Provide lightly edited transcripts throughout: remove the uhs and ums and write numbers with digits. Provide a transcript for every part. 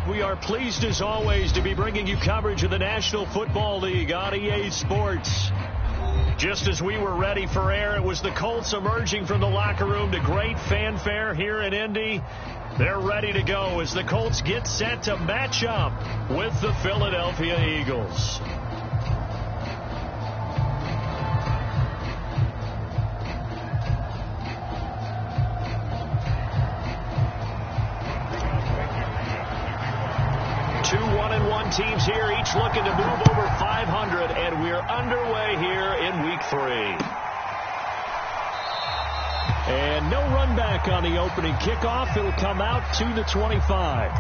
We are pleased as always to be bringing you coverage of the National Football League on EA Sports. Just as we were ready for air, it was the Colts emerging from the locker room to great fanfare here in Indy. They're ready to go as the Colts get set to match up with the Philadelphia Eagles. Two 1-1 teams here, each looking to move over 500, and we're underway here in Week 3. And no run back on the opening kickoff. It'll come out to the 25.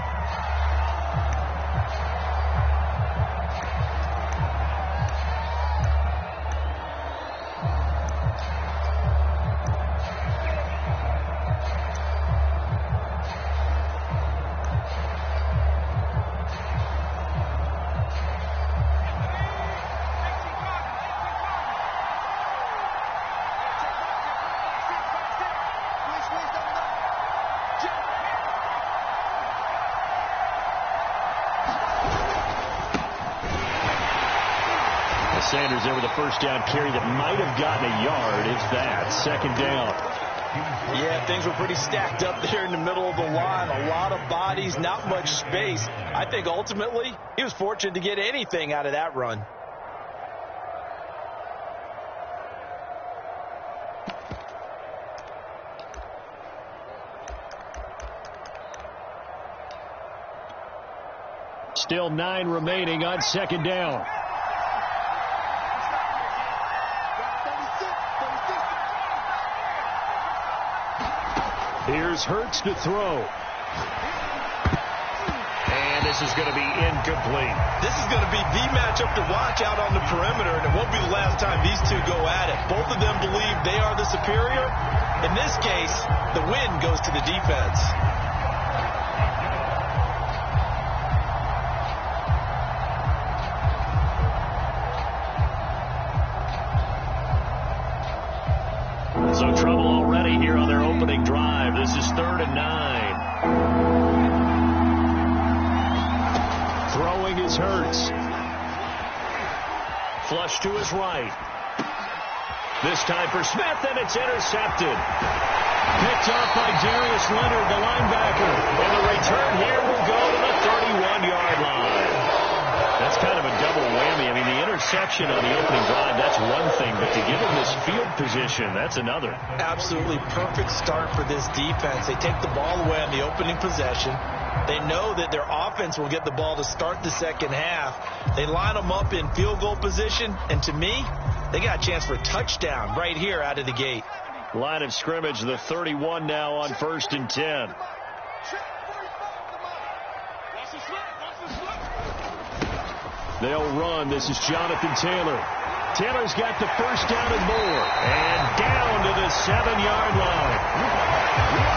Sanders there with a first down carry that might have gotten a yard. It's that. Second down. Yeah, things were pretty stacked up there in the middle of the line. A lot of bodies, not much space. I think ultimately he was fortunate to get anything out of that run. Still 9 remaining on second down. Here's Hurts to throw. And this is going to be incomplete. This is going to be the matchup to watch out on the perimeter, and it won't be the last time these two go at it. Both of them believe they are the superior. In this case, the win goes to the defense. So trouble already here on their opening drive. This is 3rd and 9. Throwing is Hurts. Flush to his right. This time for Smith, and it's intercepted. Picked off by Darius Leonard, the linebacker. And the return here will go to the 31-yard line. That's kind of a double whammy. I mean, the interception on the opening drive, that's one thing, but to give him this field position, that's another. Absolutely perfect start for this defense. They take the ball away on the opening possession. They know that their offense will get the ball to start the second half. They line them up in field goal position, and to me, they got a chance for a touchdown right here out of the gate. Line of scrimmage, the 31 now on 1st and 10. They'll run. This is Jonathan Taylor. Taylor's got the first down and more. And down to the 7-yard line.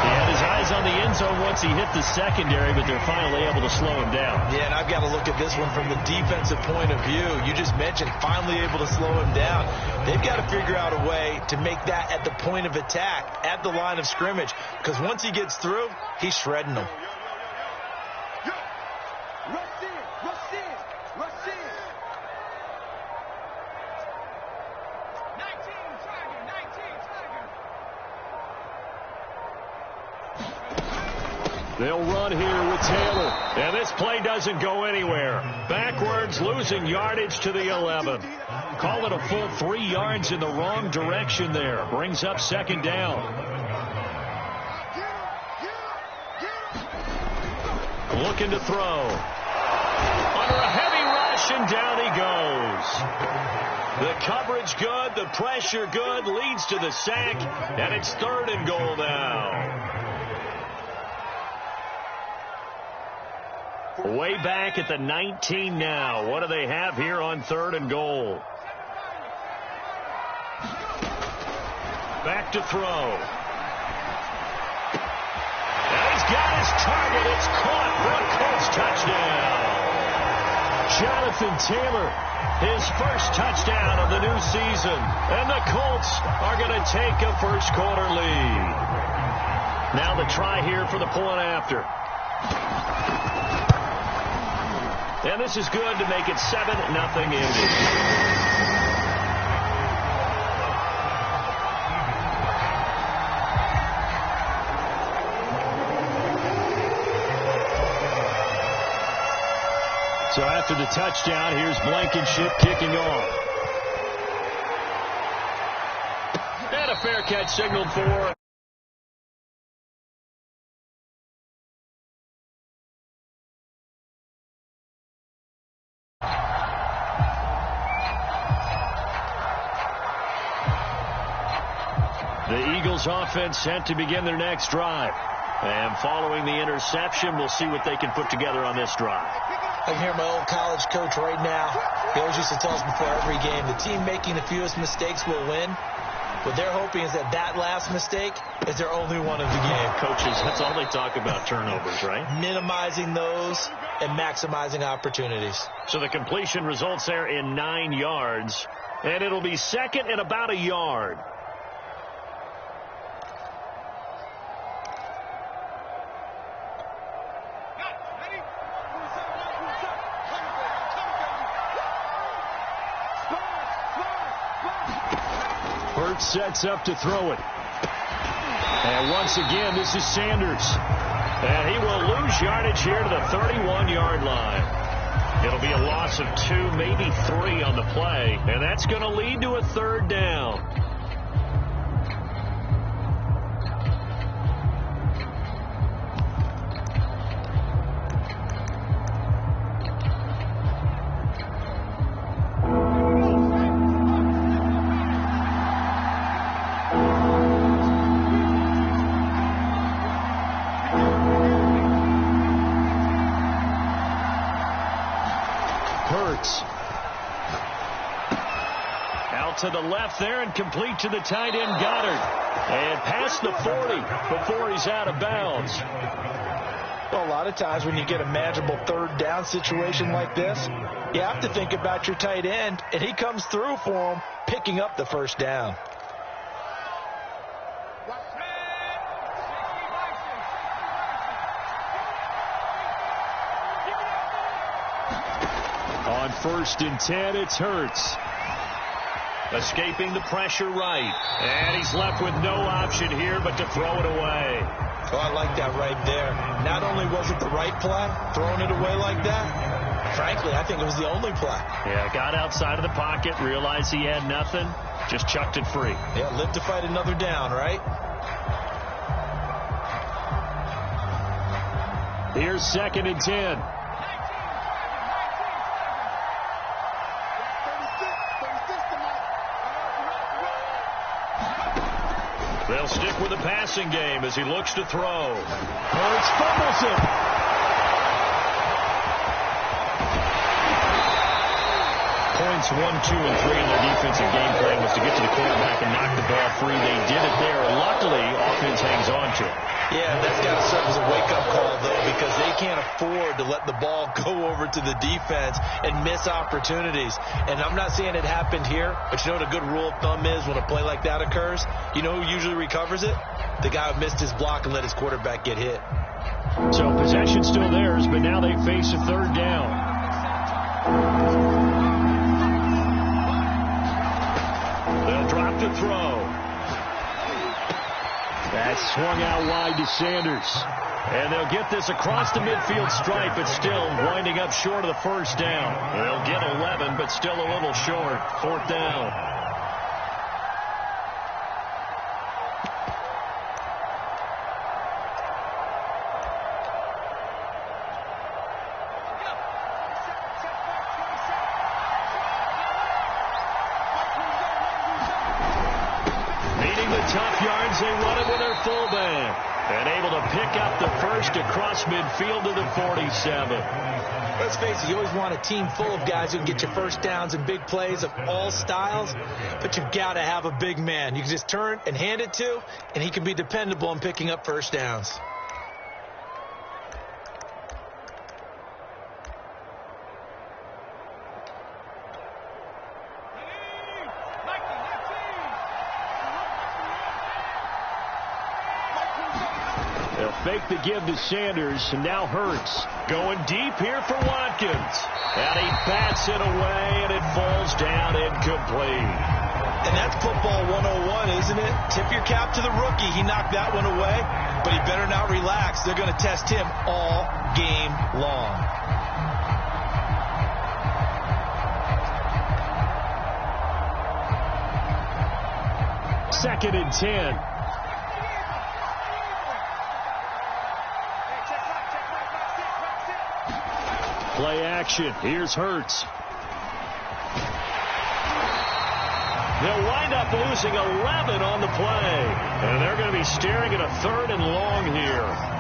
He had his eyes on the end zone once he hit the secondary, but they're finally able to slow him down. Yeah, and I've got to look at this one from the defensive point of view. You just mentioned finally able to slow him down. They've got to figure out a way to make that at the point of attack, at the line of scrimmage, because once he gets through, he's shredding them. They'll run here with Taylor. And this play doesn't go anywhere. Backwards, losing yardage to the 11. Call it a full 3 yards in the wrong direction there. Brings up second down. Looking to throw. Under a heavy rush, and down he goes. The coverage good, the pressure good, leads to the sack, and it's 3rd and goal now. Way back at the 19 now. What do they have here on 3rd and goal? Back to throw. And he's got his target. It's caught for a Colts touchdown. Jonathan Taylor, his first touchdown of the new season. And the Colts are going to take a first-quarter lead. Now the try here for the point after. And this is good to make it 7-0 Indy. So after the touchdown, here's Blankenship kicking off. And a fair catch signaled for. The Eagles offense set to begin their next drive. And following the interception, we'll see what they can put together on this drive. I can hear my old college coach right now. He always used to tell us before every game, the team making the fewest mistakes will win. What they're hoping is that last mistake is their only one of the game. Coaches, that's all they talk about, turnovers, right? Minimizing those and maximizing opportunities. So the completion results there in 9 yards. And it'll be second and about a yard. Sets up to throw it. And once again, this is Sanders. And he will lose yardage here to the 31-yard line. It'll be a loss of 2, maybe 3 on the play. And that's going to lead to a third down. To the left there and complete to the tight end Goddard. And past the 40 before he's out of bounds. Well, a lot of times when you get a manageable third down situation like this, you have to think about your tight end, and he comes through for him, picking up the first down. On 1st and 10, it's Hurts. Escaping the pressure right. And he's left with no option here but to throw it away. Oh, I like that right there. Not only was it the right play, throwing it away like that, frankly, I think it was the only play. Yeah, got outside of the pocket, realized he had nothing, just chucked it free. Yeah, live to fight another down, right? Here's 2nd and 10. They'll stick with the passing game as he looks to throw. Hurts fumbles it. Points 1, 2, and 3 in their defensive game plan was to get to the quarterback and knock the ball free. They did it there. Luckily, offense hangs on to it. Yeah, that's got to serve as a wake-up call, though, because they can't afford to let the ball go over to the defense and miss opportunities. And I'm not saying it happened here, but you know what a good rule of thumb is when a play like that occurs? You know who usually recovers it? The guy who missed his block and let his quarterback get hit. So possession still theirs, but now they face a third down. They'll drop to throw. That's swung out wide to Sanders. And they'll get this across the midfield stripe, but still winding up short of the first down. They'll get 11, but still a little short. 4th down. Tough yards, they run it with their fullback. And able to pick up the first across midfield to the 47. Let's face it, you always want a team full of guys who can get you first downs and big plays of all styles, but you've got to have a big man you can just turn and hand it to, and he can be dependable in picking up first downs. fake the give to Sanders, and now Hurts. Going deep here for Watkins. And he bats it away, and it falls down incomplete. And that's football 101, isn't it? Tip your cap to the rookie. He knocked that one away, but he better not relax. They're going to test him all game long. Second and 10. Play action. Here's Hurts. They'll wind up losing 11 on the play. And they're going to be staring at a 3rd and long here.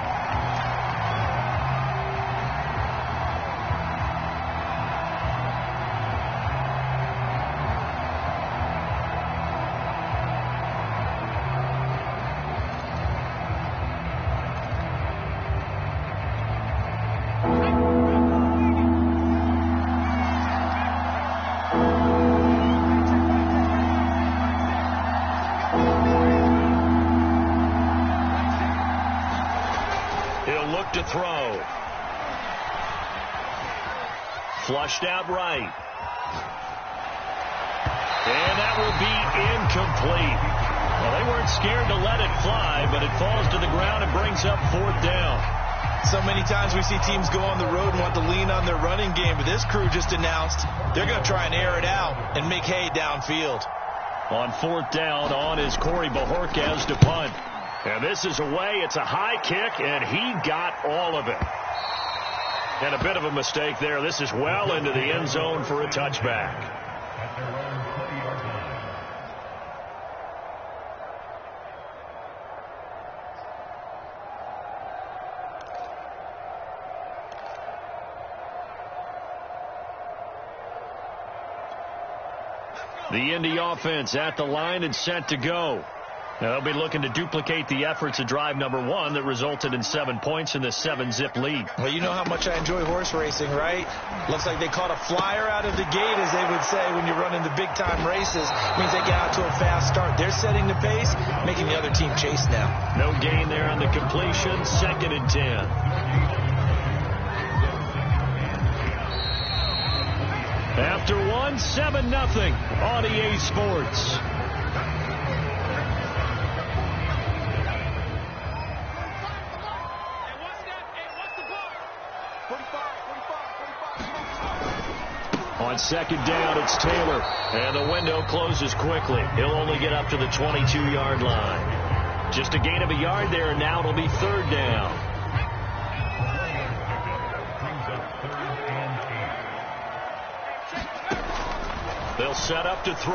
To throw. Flushed out right. And that will be incomplete. Well, they weren't scared to let it fly, but it falls to the ground and brings up 4th down. So many times we see teams go on the road and want to lean on their running game, but this crew just announced they're going to try and air it out and make hay downfield. On 4th down, on is Corey Bajorquez to punt. And this is away. It's a high kick, and he got all of it. And a bit of a mistake there. This is well into the end zone for a touchback. The Indy offense at the line and set to go. Now they'll be looking to duplicate the efforts of drive number 1 that resulted in 7 points in the 7-zip lead. Well, you know how much I enjoy horse racing, right? Looks like they caught a flyer out of the gate, as they would say when you're running the big-time races. It means they get out to a fast start. They're setting the pace, making the other team chase now. No gain there on the completion. 2nd and 10. After 1, 7-0 on EA Sports. On 2nd down, it's Taylor. And the window closes quickly. He'll only get up to the 22-yard line. Just a gain of a yard there, and now it'll be 3rd down. They'll set up to throw.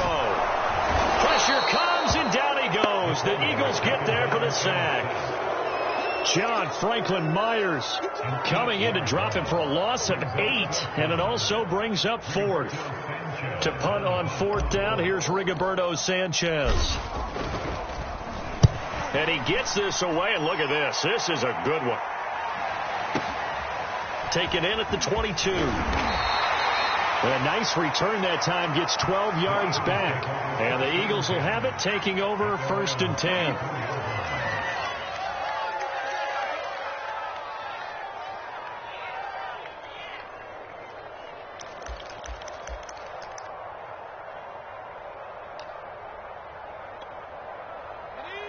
Pressure comes, and down he goes. The Eagles get there for the sack. John Franklin Myers coming in to drop him for a loss of 8, and it also brings up 4th. To punt on 4th down, here's Rigoberto Sanchez. And he gets this away, and look at this. This is a good one. Taken in at the 22. A nice return that time, gets 12 yards back. And the Eagles will have it, taking over 1st and 10.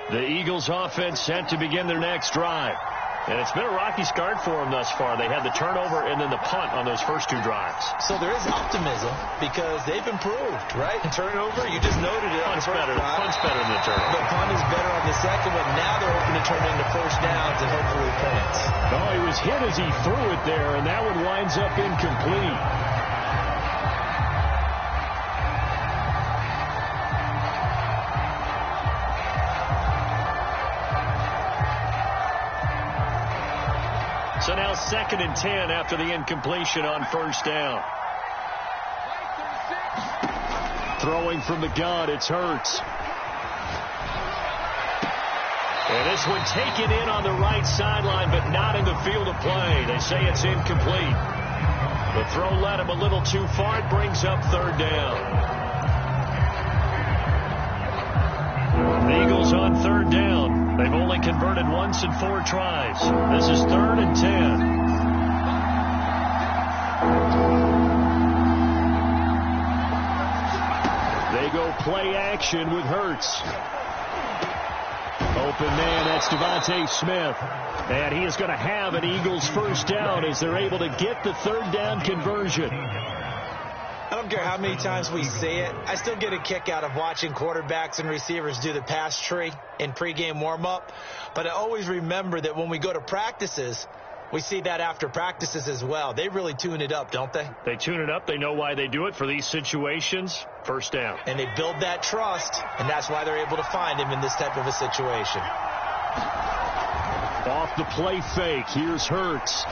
The Eagles offense set to begin their next drive. And it's been a rocky start for them thus far. They had the turnover and then the punt on those first 2 drives. So there is optimism because they've improved, right? The turnover, you just noted it. Punt's better. Punt's better than the turnover. The punt is better on the second one. Now they're hoping to turn into 1st downs and hopefully points. Oh, he was hit as he threw it there, and that one winds up incomplete. So now 2nd and 10 after the incompletion on 1st down. Throwing from the gun, it's Hurts. And this one taken in on the right sideline, but not in the field of play. They say it's incomplete. The throw led him a little too far. It brings up 3rd down. The Eagles on 3rd down. They've only converted once in 4 tries. This is 3rd and 10. They go play action with Hurts. Open man, that's Devontae Smith. And he is going to have an Eagles first down as they're able to get the 3rd down conversion. I don't care how many times we say it, I still get a kick out of watching quarterbacks and receivers do the pass tree in pregame warm-up. But I always remember that when we go to practices, we see that after practices as well. They really tune it up, don't they? They tune it up. They know why they do it for these situations. First down. And they build that trust, and that's why they're able to find him in this type of a situation. Off the play fake, here's Hurts.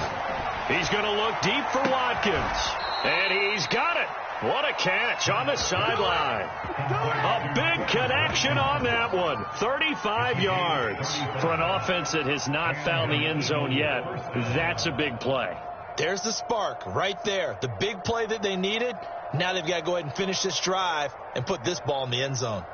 He's going to look deep for Watkins. And he's got it. What a catch on the sideline. A big connection on that one. 35 yards. For an offense that has not found the end zone yet, that's a big play. There's the spark right there. The big play that they needed. Now they've got to go ahead and finish this drive and put this ball in the end zone.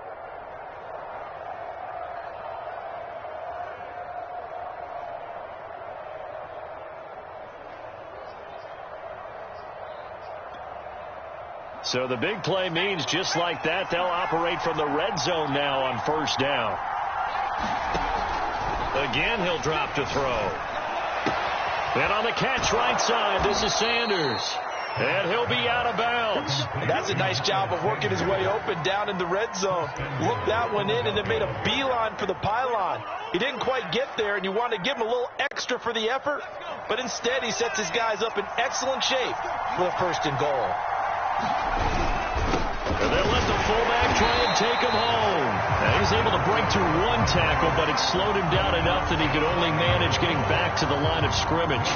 So the big play means just like that, they'll operate from the red zone now on first down. Again, he'll drop to throw. And on the catch right side, this is Sanders. And he'll be out of bounds. That's a nice job of working his way open down in the red zone. Looked that one in, and it made a beeline for the pylon. He didn't quite get there, and you want to give him a little extra for the effort. But instead, he sets his guys up in excellent shape for the 1st and goal. And they'll let the fullback try and take him home. And he's able to break through 1 tackle, but it slowed him down enough that he could only manage getting back to the line of scrimmage.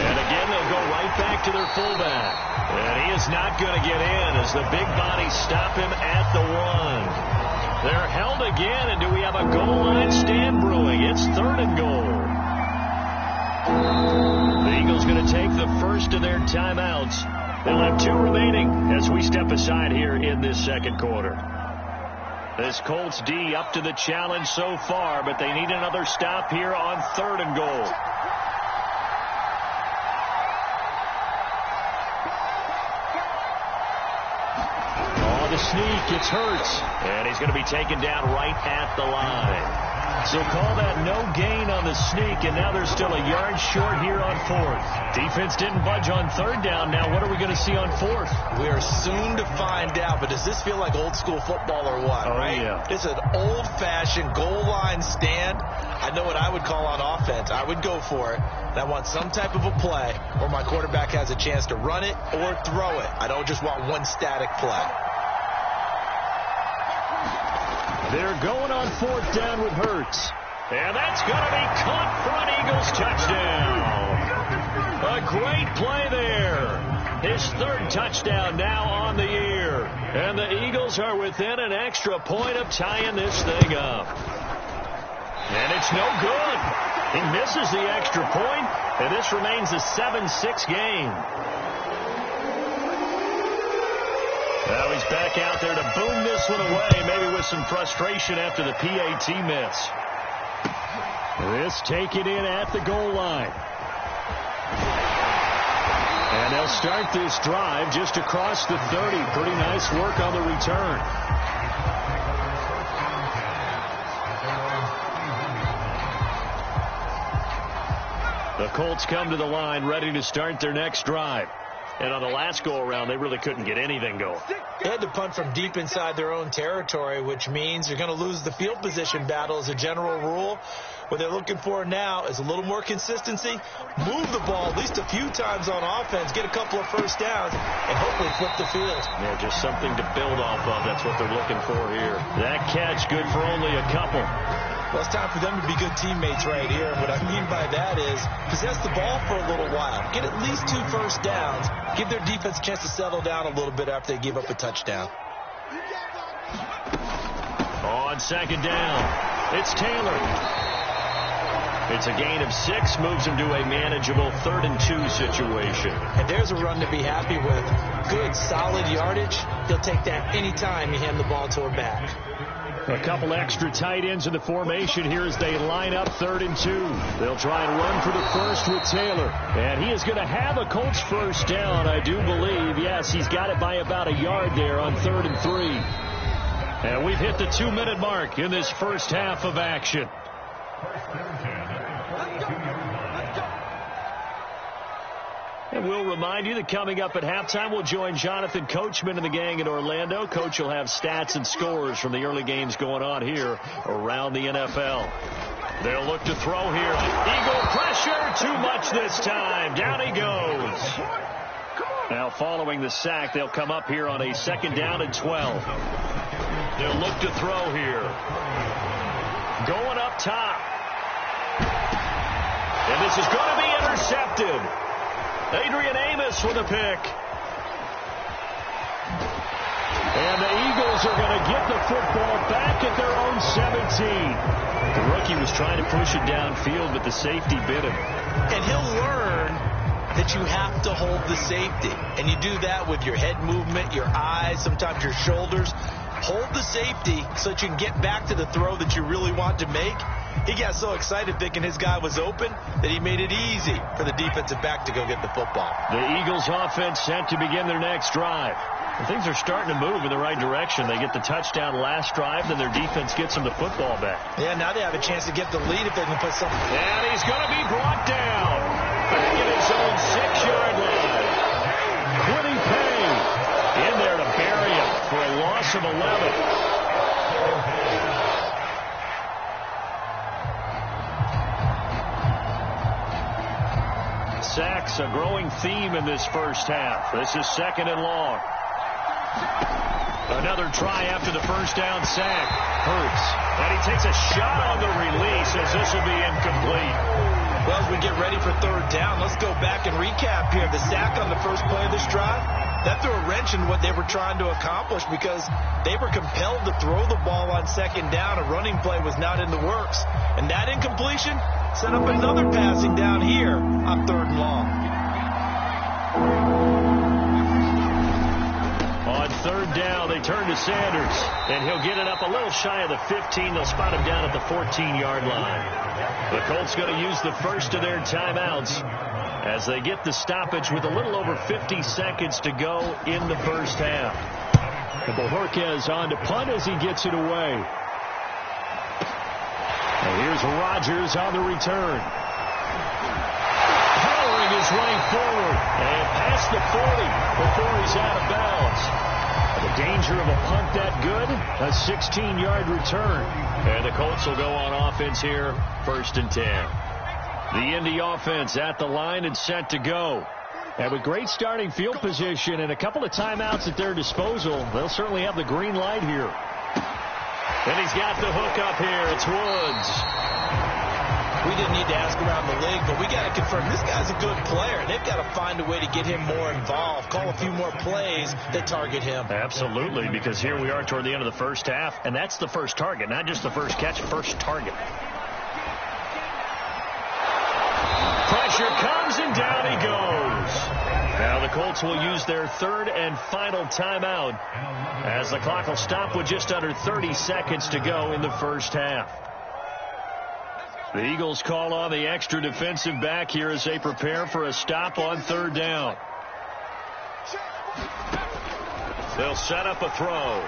And again, they'll go right back to their fullback. And he is not going to get in as the big bodies stop him at the 1. They're held again, and do we have a goal line stand brewing? It's 3rd and goal. The Eagles going to take the first of their timeouts. They'll have 2 remaining as we step aside here in this 2nd quarter. This Colts D up to the challenge so far, but they need another stop here on 3rd and goal. Oh, the sneak, it's Hurts. And he's going to be taken down right at the line. So call that no gain on the sneak, and now they're still a yard short here on 4th. Defense didn't budge on 3rd down. Now what are we going to see on 4th? We are soon to find out, but does this feel like old school football or what, right? Yeah. It's an old-fashioned goal line stand. I know what I would call on offense. I would go for it. And I want some type of a play where my quarterback has a chance to run it or throw it. I don't just want one static play. They're going on 4th down with Hurts. And that's going to be caught for an Eagles touchdown. A great play there. His 3rd touchdown now on the year. And the Eagles are within an extra point of tying this thing up. And it's no good. He misses the extra point, and this remains a 7-6 game. Now he's back out there to boom this one away, maybe with some frustration after the PAT miss. This taken in at the goal line. And they'll start this drive just across the 30. Pretty nice work on the return. The Colts come to the line ready to start their next drive. And on the last go-around, they really couldn't get anything going. They had to punt from deep inside their own territory, which means you're going to lose the field position battle as a general rule. What they're looking for now is a little more consistency, move the ball at least a few times on offense, get a couple of first downs, and hopefully flip the field. Yeah, just something to build off of. That's what they're looking for here. That catch good for only a couple. Well, it's time for them to be good teammates right here. And what I mean by that is possess the ball for a little while. Get at least 2 first downs. Give their defense a chance to settle down a little bit after they give up a touchdown. On 2nd down, it's Taylor. It's a gain of 6, moves him to a manageable 3rd and 2 situation. And there's a run to be happy with. Good, solid yardage. He'll take that anytime you hand the ball to a back. A couple extra tight ends in the formation here as they line up 3rd and 2. They'll try and run for the first with Taylor. And he is going to have a Colts first down, I do believe. Yes, he's got it by about a yard there on 3rd and 3. And we've hit the 2-minute mark in this first half of action. And we'll remind you that coming up at halftime, we'll join Jonathan Coachman and the gang in Orlando. Coach will have stats and scores from the early games going on here around the NFL. They'll look to throw here. Eagle pressure, too much this time. Down he goes. Now following the sack, they'll come up here on a 2nd down and 12. They'll look to throw here. Going up top. And this is going to be intercepted. Adrian Amos with a pick. And the Eagles are going to get the football back at their own 17. The rookie was trying to push it downfield, but the safety bit him. And he'll learn that you have to hold the safety. And you do that with your head movement, your eyes, sometimes your shoulders. Hold the safety so that you can get back to the throw that you really want to make. He got so excited thinking his guy was open that he made it easy for the defensive back to go get the football. The Eagles offense set to begin their next drive. Well, things are starting to move in the right direction. They get the touchdown last drive, then their defense gets them the football back. Yeah, now they have a chance to get the lead if they can put something. And he's going to be brought down back at his own 6-yard line. Quiddy Payne in there to bury him for a loss of 11. Sacks, a growing theme in this first half. This is 2nd and long. Another try after the first down sack. Hurts. And he takes a shot on the release as this will be incomplete. Well, as we get ready for 3rd down, let's go back and recap here. The sack on the first play of this drive, that threw a wrench in what they were trying to accomplish because they were compelled to throw the ball on 2nd down. A running play was not in the works. And that incompletion set up another passing down here on 3rd and long. On 3rd down, they turn to Sanders, and he'll get it up a little shy of the 15. They'll spot him down at the 14-yard line. The Colts going to use the first of their timeouts as they get the stoppage with a little over 50 seconds to go in the first half. And Bohorquez on to punt as he gets it away. And here's Ryders on the return. Powering his way forward and past the 40 before he's out of bounds. The danger of a punt that good, a 16-yard return. And the Colts will go on offense here, 1st and 10. The Indy offense at the line and set to go. And with great starting field position and a couple of timeouts at their disposal, they'll certainly have the green light here. And he's got the hook up here. It's Woods. We didn't need to ask around the league, but we got to confirm this guy's a good player. They've got to find a way to get him more involved, call a few more plays that target him. Absolutely, because here we are toward the end of the first half, and that's the first target, not just the first catch, first target. Pressure comes, and down he goes. Now the Colts will use their 3rd and final timeout as the clock will stop with just under 30 seconds to go in the first half. The Eagles call on the extra defensive back here as they prepare for a stop on 3rd down. They'll set up a throw.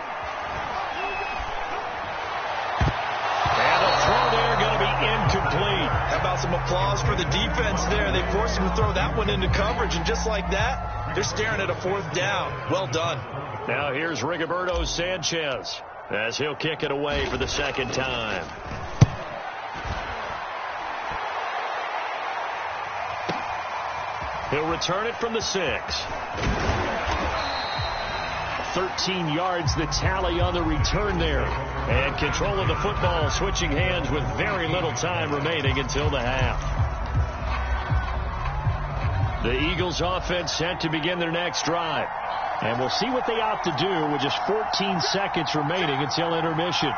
And the throw there going to be incomplete. How about some applause for the defense there? They forced him to throw that one into coverage, and just like that, they're staring at a 4th down. Well done. Now here's Rigoberto Sanchez as he'll kick it away for the 2nd time. He'll return it from the 6. 13 yards the tally on the return there. And control of the football switching hands with very little time remaining until the half. The Eagles offense set to begin their next drive. And we'll see what they opt to do with just 14 seconds remaining until intermission.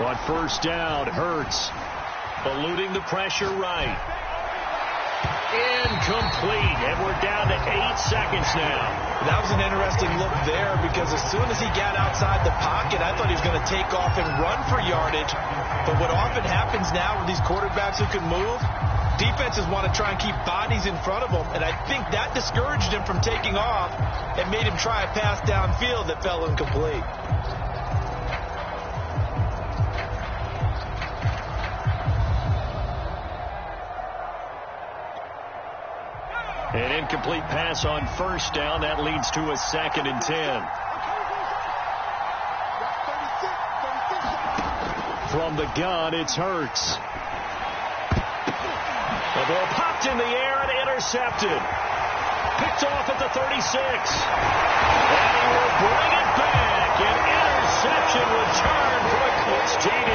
On first down, Hurts eluding the pressure right. Incomplete, and we're down to 8 seconds now. That was an interesting look there because as soon as he got outside the pocket, I thought he was going to take off and run for yardage. But what often happens now with these quarterbacks who can move, defenses want to try and keep bodies in front of them, and I think that discouraged him from taking off and made him try a pass downfield that fell incomplete. An incomplete pass on first down. That leads to a 2nd and 10. From the gun, it's Hurts. The ball popped in the air and intercepted. Picked off at the 36. And he will bring it back. An interception return for the Colts TD.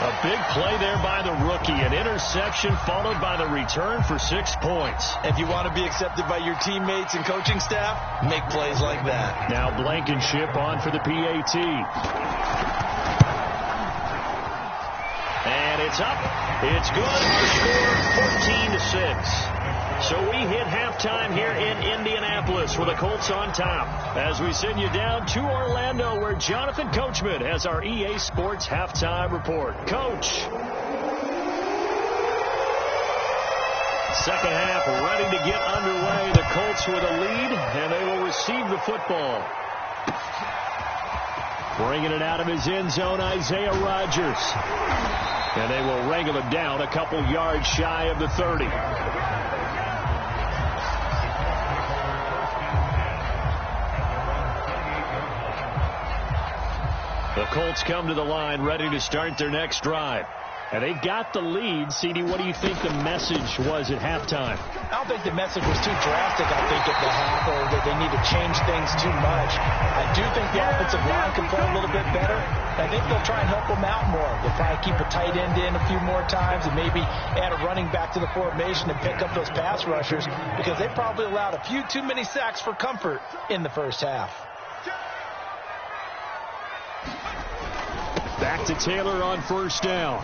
A big play there by the rookie. An interception followed by the return for 6 points. If you want to be accepted by your teammates and coaching staff, make plays like that. Now Blankenship on for the PAT. And it's up. It's good. The score 14-6. So we hit halftime here in Indianapolis with the Colts on top. As we send you down to Orlando where Jonathan Coachman has our EA Sports halftime report. Coach. Second half ready to get underway. The Colts with a lead, and they will receive the football. Bringing it out of his end zone, Isaiah Rodgers. And they will wrangle him down a couple yards shy of the 30. The Colts come to the line ready to start their next drive. And they got the lead. CD, what do you think the message was at halftime? I don't think the message was too drastic, I think, at the half, or that they need to change things too much. I do think the offensive line can play a little bit better. I think they'll try and help them out more. They'll probably keep a tight end in a few more times and maybe add a running back to the formation and pick up those pass rushers because they probably allowed a few too many sacks for comfort in the first half. Back to Taylor on first down.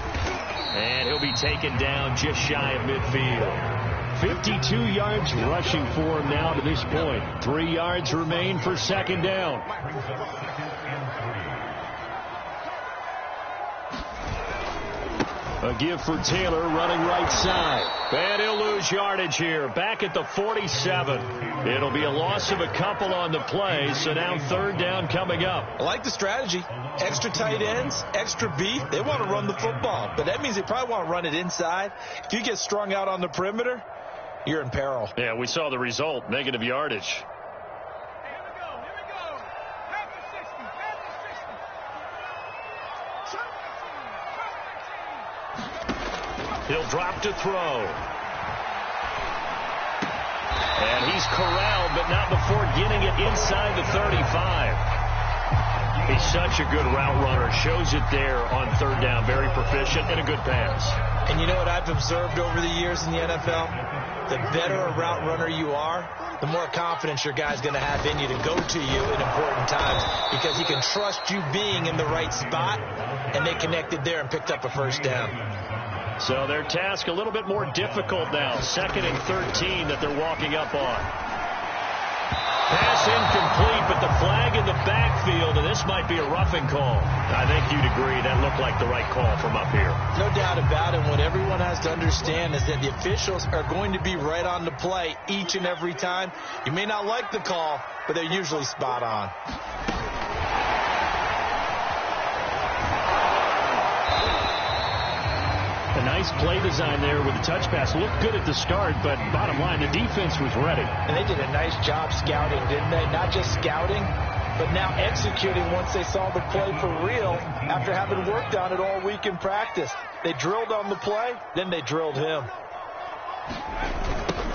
And he'll be taken down just shy of midfield. 52 yards rushing for him now to this point. 3 yards remain for second down. A give for Taylor running right side. And he'll lose yardage here. Back at the 47. It'll be a loss of a couple on the play. So now third down coming up. I like the strategy. Extra tight ends, extra beef. They want to run the football. But that means they probably want to run it inside. If you get strung out on the perimeter, you're in peril. Yeah, we saw the result. Negative yardage. He'll drop to throw. And he's corralled, but not before getting it inside the 35. He's such a good route runner. Shows it there on third down. Very proficient and a good pass. And you know what I've observed over the years in the NFL? The better a route runner you are, the more confidence your guy's going to have in you to go to you in important times because he can trust you being in the right spot, and they connected there and picked up a first down. So their task a little bit more difficult now. 2nd and 13 that they're walking up on. Pass incomplete, but the flag in the backfield, and this might be a roughing call. I think you'd agree that looked like the right call from up here. No doubt about it. What everyone has to understand is that the officials are going to be right on the play each and every time. You may not like the call, but they're usually spot on. A nice play design there with the touch pass. Looked good at the start, but bottom line, the defense was ready. And they did a nice job scouting, didn't they? Not just scouting, but now executing once they saw the play for real after having worked on it all week in practice. They drilled on the play, then they drilled him.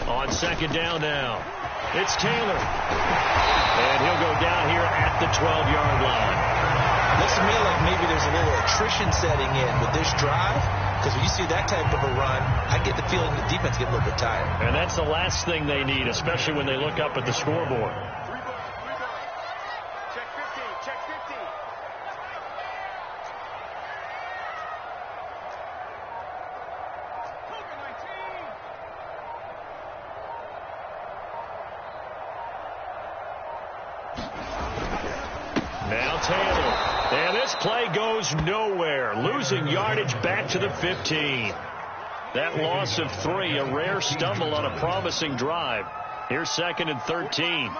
On second down now, it's Taylor. And he'll go down here at the 12-yard line. Looks to me like maybe there's a little attrition setting in with this drive. Because when you see that type of a run, I get the feeling the defense get a little bit tired. And that's the last thing they need, especially when they look up at the scoreboard. And this play goes nowhere, losing yardage back to the 15. That loss of 3, a rare stumble on a promising drive. Here's 2nd and 13.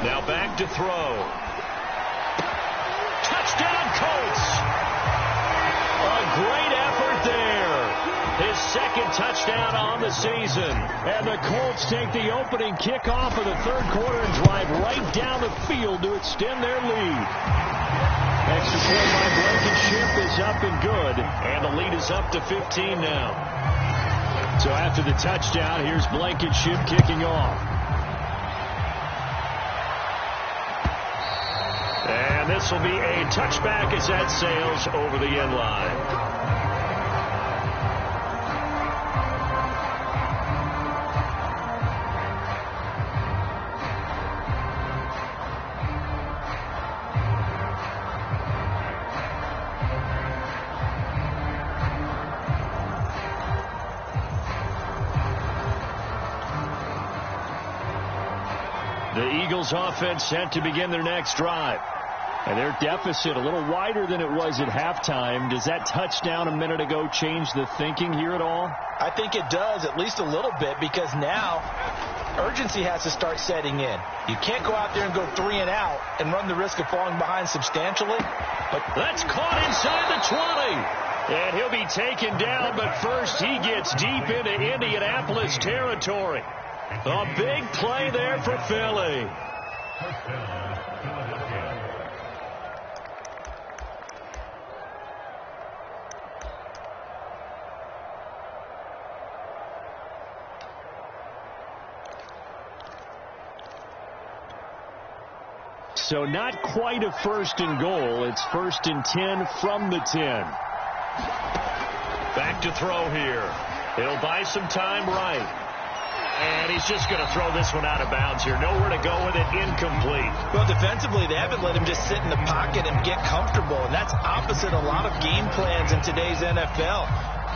Now back to throw. Touchdown, Colts! A great effort there. His 2nd touchdown on the season. And the Colts take the opening kickoff of the 3rd quarter and drive right down the field to extend their lead. Extra point by Blankenship is up and good. And the lead is up to 15 now. So after the touchdown, here's Blankenship kicking off. And this will be a touchback as that sails over the end line. The Eagles offense set to begin their next drive. And their deficit a little wider than it was at halftime. Does that touchdown a minute ago change the thinking here at all? I think it does, at least a little bit, because now urgency has to start setting in. You can't go out there and go 3 and out and run the risk of falling behind substantially. But that's caught inside the 20. And he'll be taken down, but first he gets deep into Indianapolis territory. A big play there for Philly. So not quite a 1st and goal. It's 1st and 10 from the 10. Back to throw here. He'll buy some time right. And he's just going to throw this one out of bounds here. Nowhere to go with it. Incomplete. Well, defensively, they haven't let him just sit in the pocket and get comfortable. And that's opposite a lot of game plans in today's NFL.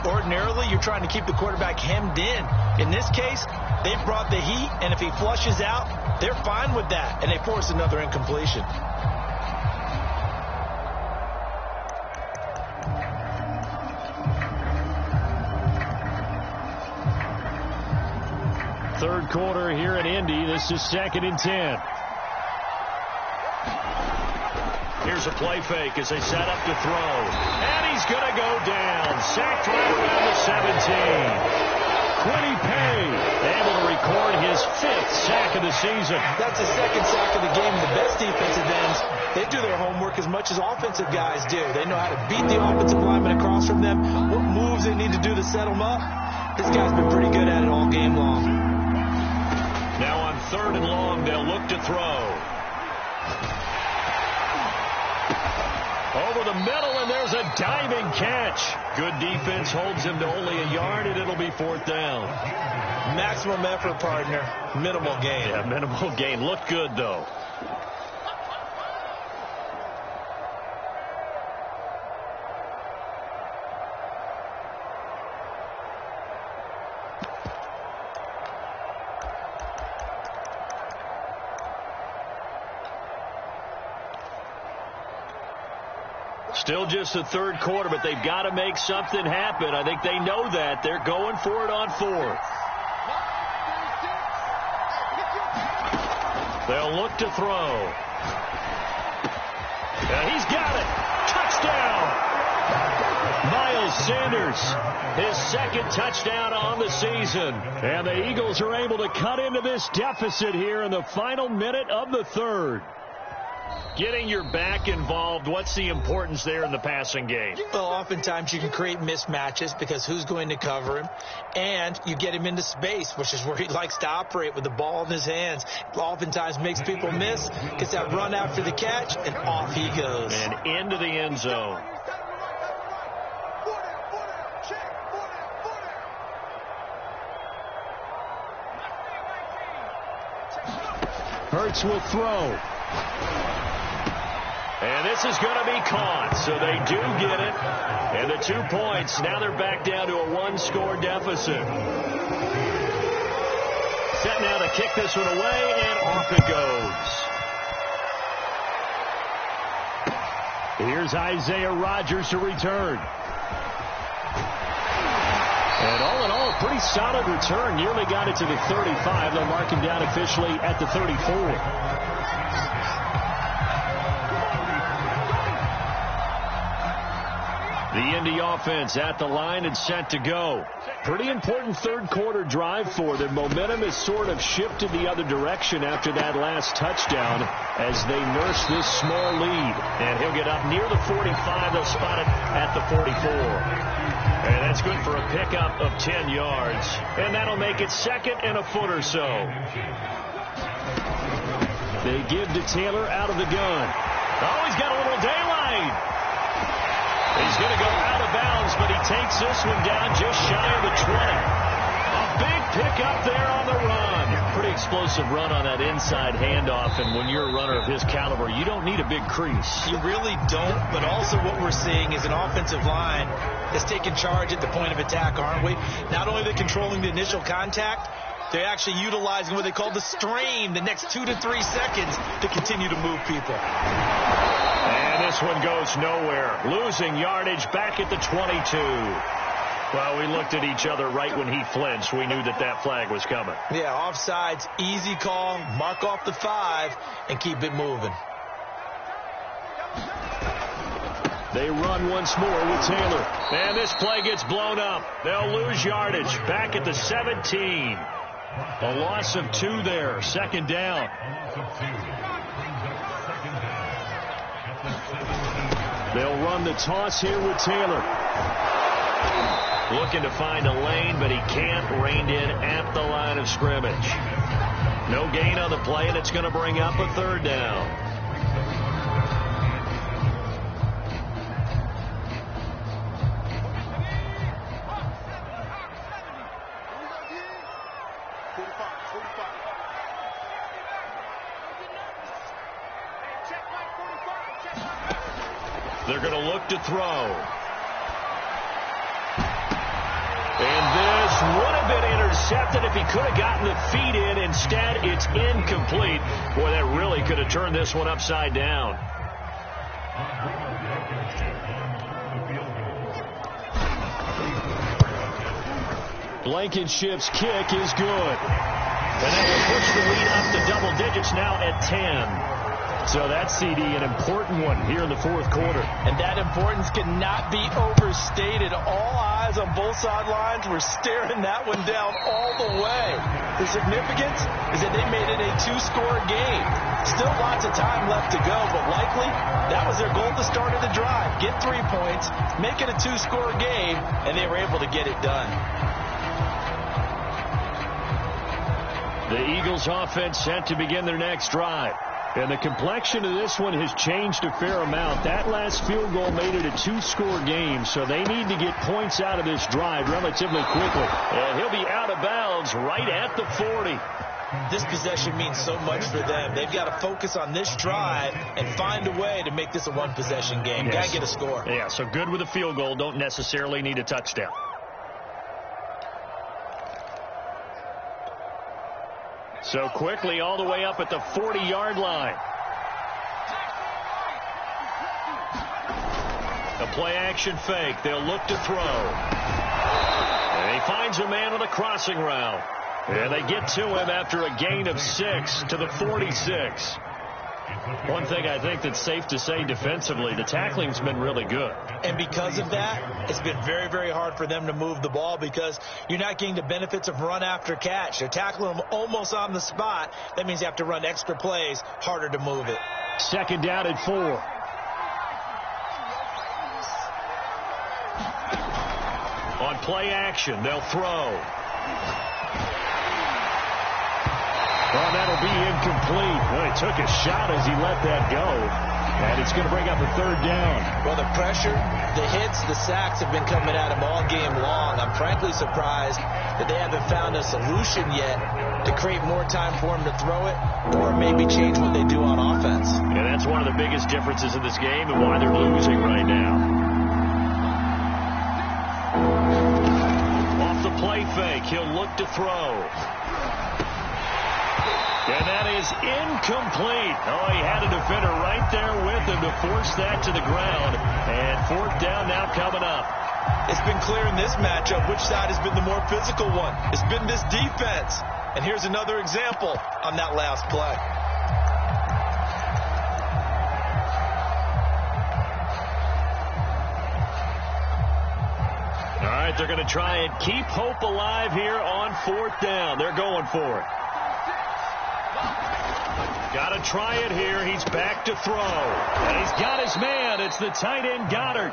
Ordinarily, you're trying to keep the quarterback hemmed in. In this case, they brought the heat, and if he flushes out, they're fine with that, and they force another incompletion. Third quarter here in Indy. This is 2nd and 10. Here's a play fake as they set up to throw. And he's going to go down. Sacked right around the 17. Quinny Pay able to record his 5th sack of the season. That's his 2nd sack of the game. The best defensive ends, they do their homework as much as offensive guys do. They know how to beat the offensive lineman across from them, what moves they need to do to set them up. This guy's been pretty good at it all game long. Now on 3rd and long, they'll look to throw. Over the middle, and there's a diving catch. Good defense holds him to only a yard, and it'll be 4th down. Maximum effort, partner. Minimal gain. Yeah, minimal gain. Looked good, though. Still just the 3rd quarter, but they've got to make something happen. I think they know that. They're going for it on 4th. They'll look to throw. And he's got it. Touchdown. Miles Sanders, his 2nd touchdown on the season. And the Eagles are able to cut into this deficit here in the final minute of the 3rd. Getting your back involved, what's the importance there in the passing game? Well, oftentimes you can create mismatches because who's going to cover him? And you get him into space, which is where he likes to operate with the ball in his hands. Oftentimes makes people miss, gets that run after the catch, and off he goes. And into the end zone. Hurts will throw. And this is going to be caught, so they do get it. And the 2 points, now they're back down to a 1-score deficit. Set now to kick this one away, and off it goes. Here's Isaiah Rodgers to return. And all in all, a pretty solid return. Nearly got it to the 35. They'll mark him down officially at the 34. The Indy offense at the line and set to go. Pretty important third quarter drive for them. Momentum has sort of shifted the other direction after that last touchdown as they nurse this small lead. And he'll get up near the 45. They'll spot it at the 44. And that's good for a pickup of 10 yards. And that'll make it second and a foot or so. They give to Taylor out of the gun. Oh, he's got a little daylight. He's going to go out of bounds, but he takes this one down just shy of the 20. A big pickup there on the run. Pretty explosive run on that inside handoff, and when you're a runner of his caliber, you don't need a big crease. You really don't, but also what we're seeing is an offensive line that's taking charge at the point of attack, aren't we? Not only are they controlling the initial contact, they're actually utilizing what they call the strain the next 2 to 3 seconds to continue to move people. And this one goes nowhere. Losing yardage back at the 22. Well, we looked at each other right when he flinched. We knew that that flag was coming. Yeah, offsides, easy call, mark off the 5, and keep it moving. They run once more with Taylor. And this play gets blown up. They'll lose yardage back at the 17. A loss of 2 there. Second down. They'll run the toss here with Taylor. Looking to find a lane, but he can't. Reined in at the line of scrimmage. No gain on the play, and it's going to bring up a third down. They're going to look to throw. And this would have been intercepted if he could have gotten the feet in. Instead, it's incomplete. Boy, that really could have turned this one upside down. Blankenship's kick is good. And that will push the lead up to double digits now at 10. So that CD, an important one here in the fourth quarter. And that importance cannot be overstated. All eyes on both sidelines were staring that one down all the way. The significance is that they made it a 2-score game. Still lots of time left to go, but likely that was their goal at the start of the drive. Get 3 points, make it a 2-score game, and they were able to get it done. The Eagles offense set to begin their next drive. And the complexion of this one has changed a fair amount. That last field goal made it a 2-score game, so they need to get points out of this drive relatively quickly. And he'll be out of bounds right at the 40. This possession means so much for them. They've got to focus on this drive and find a way to make this a one-possession game. Yes. Got to get a score. Yeah, so good with a field goal. Don't necessarily need a touchdown. So quickly all the way up at the 40-yard line. A play-action fake. They'll look to throw. And he finds a man on a crossing route. And they get to him after a gain of 6 to the 46. One thing I think that's safe to say defensively, the tackling's been really good. And because of that, it's been very, very hard for them to move the ball because you're not getting the benefits of run after catch. They're tackling them almost on the spot. That means you have to run extra plays, harder to move it. Second down at 4. On play action, they'll throw. Well, that'll be incomplete. Well, he took a shot as he let that go. And it's going to bring up a third down. Well, the pressure, the hits, the sacks have been coming at him all game long. I'm frankly surprised that they haven't found a solution yet to create more time for him to throw it or maybe change what they do on offense. And that's one of the biggest differences in this game and why they're losing right now. Off the play fake, he'll look to throw. And that is incomplete. Oh, he had a defender right there with him to force that to the ground. And fourth down now coming up. It's been clear in this matchup which side has been the more physical one. It's been this defense. And here's another example on that last play. All right, they're going to try and keep hope alive here on fourth down. They're going for it. Got to try it here. He's back to throw. And he's got his man. It's the tight end, Goddard.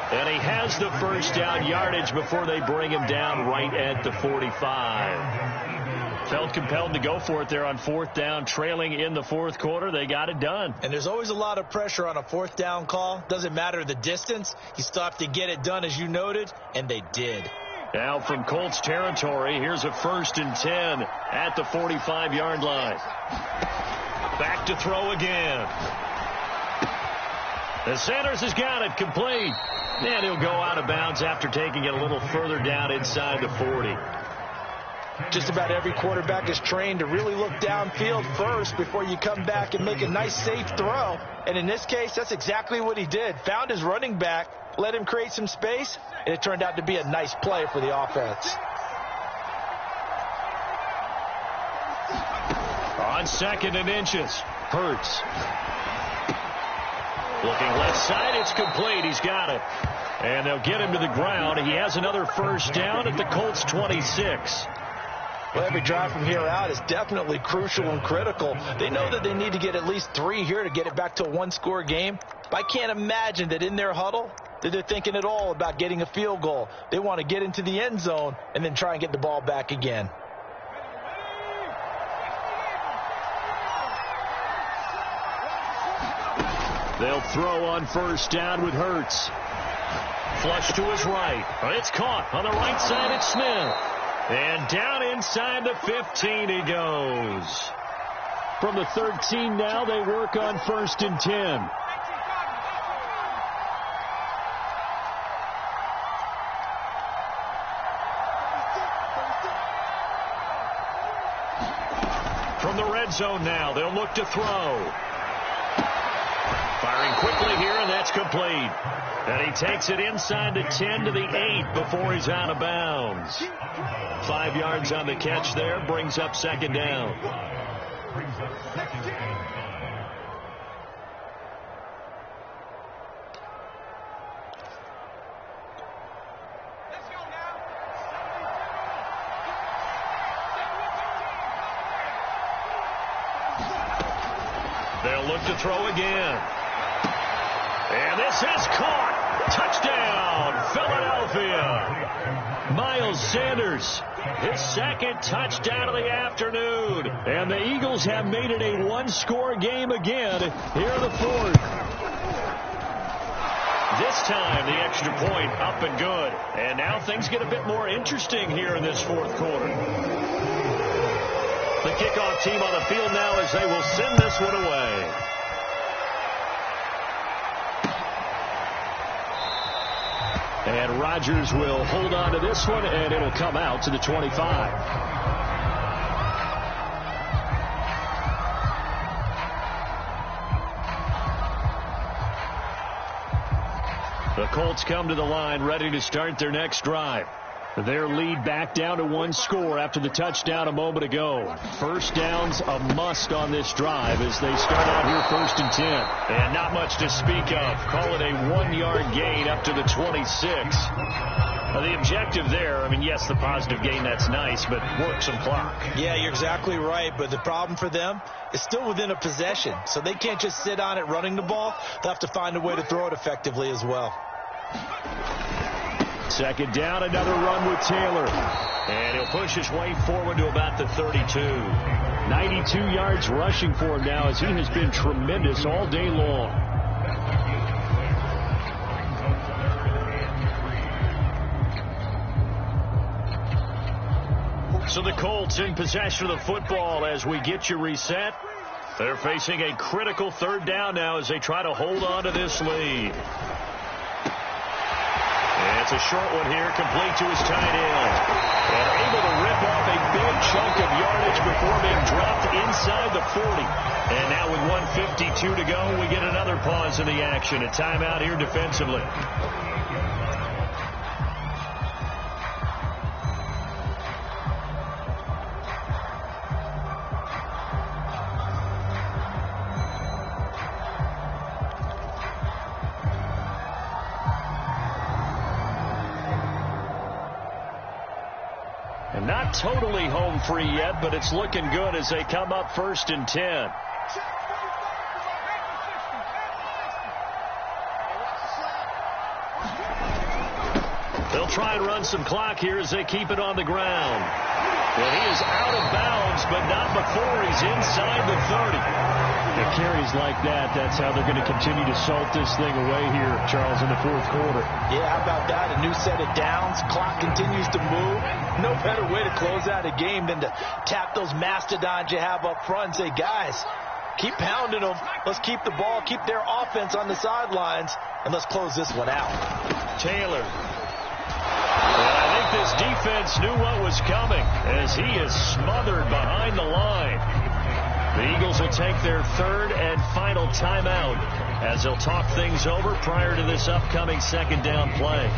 And he has the first down yardage before they bring him down right at the 45. Felt compelled to go for it there on fourth down, trailing in the fourth quarter. They got it done. And there's always a lot of pressure on a fourth down call. Doesn't matter the distance. You still have to get it done, as you noted, and they did. Now from Colts territory, here's a 1st and 10 at the 45-yard line. Back to throw again. The Sanders has got it complete. And he'll go out of bounds after taking it a little further down inside the 40. Just about every quarterback is trained to really look downfield first before you come back and make a nice, safe throw. And in this case, that's exactly what he did. Found his running back, let him create some space, and it turned out to be a nice play for the offense. On 2nd and inches, Hurts. Looking left side, it's complete. He's got it. And they'll get him to the ground. He has another first down at the Colts 26. Well, every drive from here out is definitely crucial and critical. They know that they need to get at least 3 here to get it back to a one-score game. But I can't imagine that in their huddle that they're thinking at all about getting a field goal. They want to get into the end zone and then try and get the ball back again. They'll throw on first down with Hurts. Flush to his right. It's caught on the right side. It's Smith. And down inside the 15 he goes. From the 13 now, they work on 1st and 10. From the red zone now, they'll look to throw. Firing quickly here, and that's complete. And he takes it inside the 10 to the 8 before he's out of bounds. 5 yards on the catch there, brings up 2nd down. They'll look to throw again. And this is caught. Touchdown, Philadelphia. Miles Sanders, his 2nd touchdown of the afternoon. And the Eagles have made it a one-score game again here in the 4th. This time, the extra point up and good. And now things get a bit more interesting here in this 4th quarter. The kickoff team on the field now as they will send this one away. And Rodgers will hold on to this one, and it'll come out to the 25. The Colts come to the line ready to start their next drive. Their lead back down to 1 score after the touchdown a moment ago. First down's a must on this drive as they start out here 1st and 10. And not much to speak of. Call it a 1-yard gain up to the 26. The objective there, I mean, yes, the positive gain, that's nice, but work some clock. Yeah, you're exactly right, but the problem for them is still within a possession. So they can't just sit on it running the ball. They'll have to find a way to throw it effectively as well. 2nd down, another run with Taylor. And he'll push his way forward to about the 32. 92 yards rushing for him now as he has been tremendous all day long. So the Colts in possession of the football as we get you reset. They're facing a critical 3rd down now as they try to hold on to this lead. It's a short one here, complete to his tight end. And able to rip off a big good chunk of yardage before being dropped inside the 40. And now with 1:52 to go, we get another pause in the action. A timeout here defensively. And not totally home free yet, but it's looking good as they come up 1st and 10. They'll try and run some clock here as they keep it on the ground. Well, he is out of bounds, but not before he's inside the 30. The carries like that, that's how they're going to continue to salt this thing away here, Charles, in the 4th quarter. Yeah, how about that? A new set of downs. Clock continues to move. No better way to close out a game than to tap those mastodons you have up front and say, guys, keep pounding them. Let's keep the ball, keep their offense on the sidelines, and let's close this one out. Taylor. And I think this defense knew what was coming as he is smothered behind the line. The Eagles will take their 3rd and final timeout as they'll talk things over prior to this upcoming 2nd down play.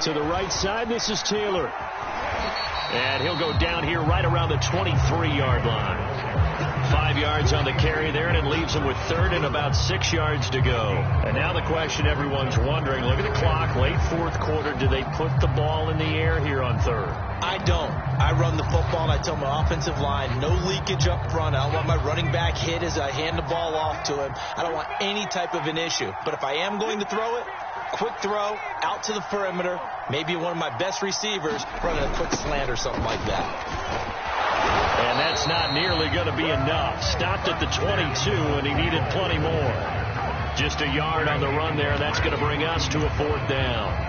To the right side, this is Taylor. And he'll go down here right around the 23-yard line. 5 yards on the carry there, and it leaves him with 3rd and about 6 yards to go. And now the question everyone's wondering, look at the clock, late 4th quarter, do they put the ball in the air here on 3rd? I don't. I run the football, and I tell my offensive line, no leakage up front. I don't want my running back hit as I hand the ball off to him. I don't want any type of an issue. But if I am going to throw it, quick throw out to the perimeter, maybe one of my best receivers running a quick slant or something like that. And that's not nearly going to be enough. Stopped at the 22, and he needed plenty more. Just a yard on the run there, and that's going to bring us to a 4th down.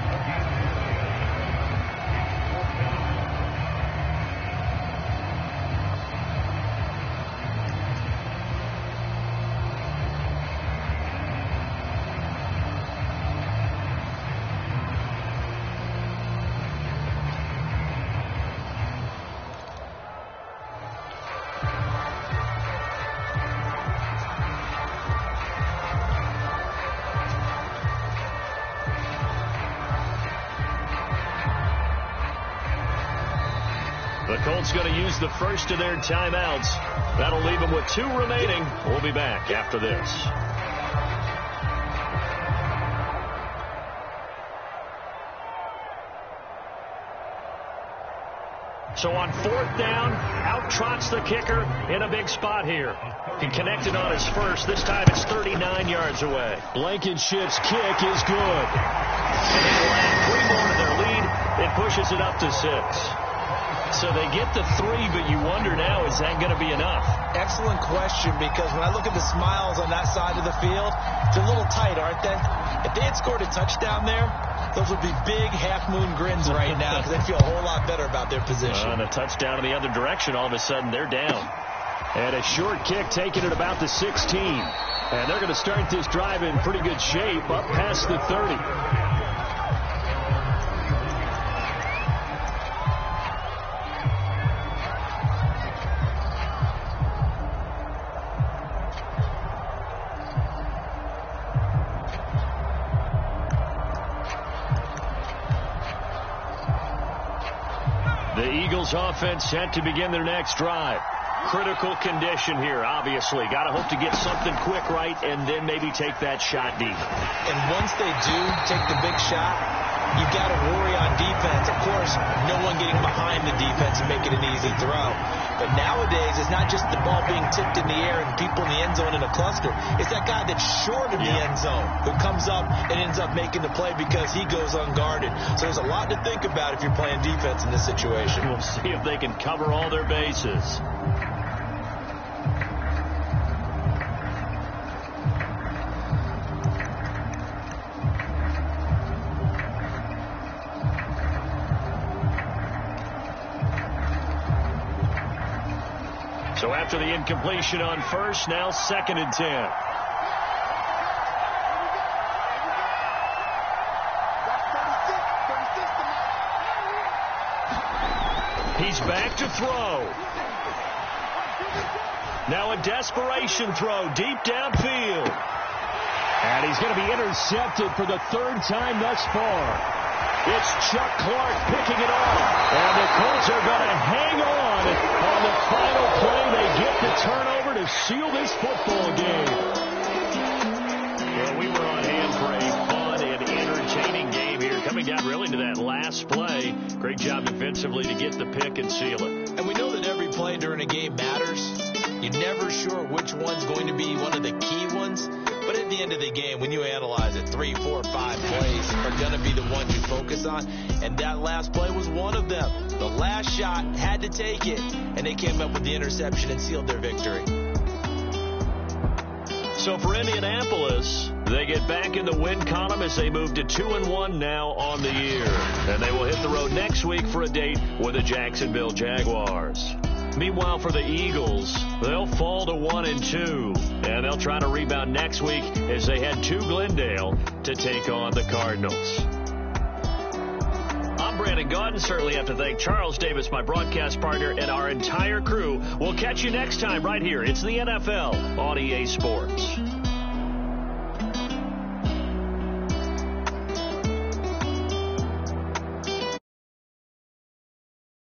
The Colts going to use the first of their timeouts. That'll leave them with 2 remaining. We'll be back after this. So on 4th down, out trots the kicker in a big spot here. He connected on his first. This time it's 39 yards away. Blankenship's kick is good. And they will add 3 more to their lead. It pushes it up to 6. So they get the 3, but you wonder now, is that going to be enough? Excellent question, because when I look at the smiles on that side of the field, it's a little tight, aren't they? If they had scored a touchdown there, those would be big half-moon grins right now because they feel a whole lot better about their position. And a touchdown in the other direction, all of a sudden they're down. And a short kick taken at about the 16. And they're going to start this drive in pretty good shape up past the 30. The Eagles offense set to begin their next drive. Critical condition here, obviously. Got to hope to get something quick right and then maybe take that shot deep. And once they do take the big shot, you got to worry on defense. Of course, no one getting behind the defense and making an easy throw. But nowadays, it's not just the ball being tipped in the air and people in the end zone in a cluster. It's that guy that's short of the end zone who comes up and ends up making the play because he goes unguarded. So there's a lot to think about if you're playing defense in this situation. We'll see if they can cover all their bases. So after the incompletion on first, now 2nd and 10. He's back to throw. Now a desperation throw deep downfield. And he's going to be intercepted for the 3rd time thus far. It's Chuck Clark picking it off. And the Colts are going to hang on the final play. They get the turnover to seal this football game. Well, we were on hand for a fun and entertaining game here. Coming down really to that last play. Great job defensively to get the pick and seal it. And we know that every play during a game matters. You're never sure which one's going to be one of the key ones. But at the end of the game, when you analyze it, 3, 4, 5 plays are going to be the ones you focus on. And that last play was one of them. The last shot had to take it, and they came up with the interception and sealed their victory. So for Indianapolis, they get back in the win column as they move to 2-1 now on the year. And they will hit the road next week for a date with the Jacksonville Jaguars. Meanwhile, for the Eagles, they'll fall to 1-2, and they'll try to rebound next week as they head to Glendale to take on the Cardinals. I'm Brandon Gaudin. Certainly have to thank Charles Davis, my broadcast partner, and our entire crew. We'll catch you next time right here. It's the NFL on EA Sports.